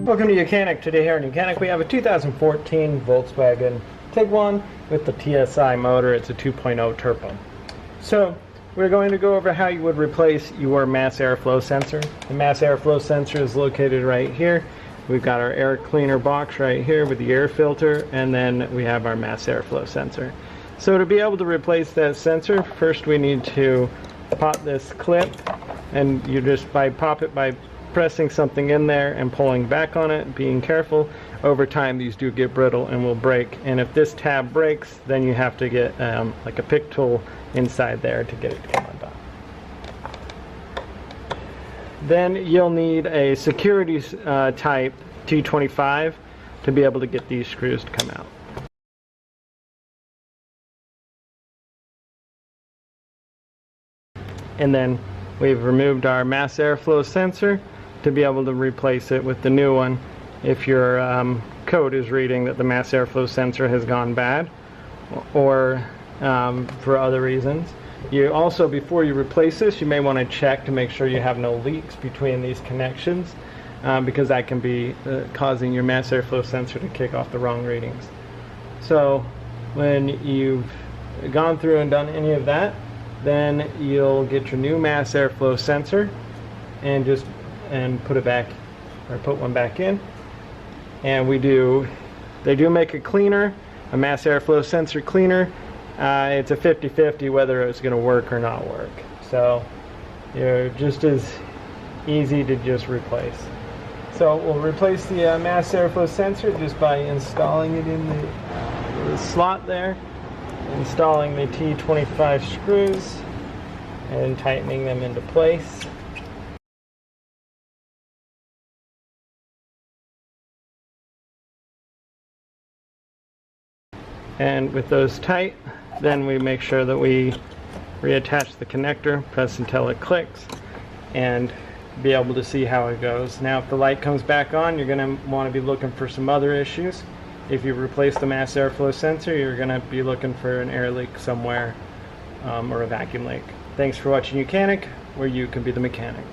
Welcome to YOUCANIC. Today here in YOUCANIC we have a 2014 Volkswagen Tiguan with the TSI motor. It's a 2.0 turbo. So we're going to go over how you would replace your mass airflow sensor. The mass airflow sensor is located right here. We've got our air cleaner box right here with the air filter, and then we have our mass airflow sensor. So to be able to replace that sensor, first we need to pop this clip, and you just pop it by pressing something in there and pulling back on it, being careful. Over time these do get brittle and will break, and if this tab breaks, then you have to get like a pick tool inside there to get it to come undone. Then you'll need a security type T25 to be able to get these screws to come out. And then we've removed our mass airflow sensor to be able to replace it with the new one if your code is reading that the mass airflow sensor has gone bad, or for other reasons. You also, before you replace this, you may want to check to make sure you have no leaks between these connections, because that can be causing your mass airflow sensor to kick off the wrong readings. So when you've gone through and done any of that, then you'll get your new mass airflow sensor and put it back, or put one back in. And they do make a cleaner, a mass airflow sensor cleaner. It's a 50-50 whether it's going to work or not work. So you're just as easy to just replace. So we'll replace the mass airflow sensor just by installing it in the slot there, installing the T25 screws and tightening them into place. And with those tight, then we make sure that we reattach the connector, press until it clicks, and be able to see how it goes. Now if the light comes back on, you're going to want to be looking for some other issues. If you replace the mass airflow sensor, you're going to be looking for an air leak somewhere, or a vacuum leak. Thanks for watching YOUCANIC, where you can be the mechanic.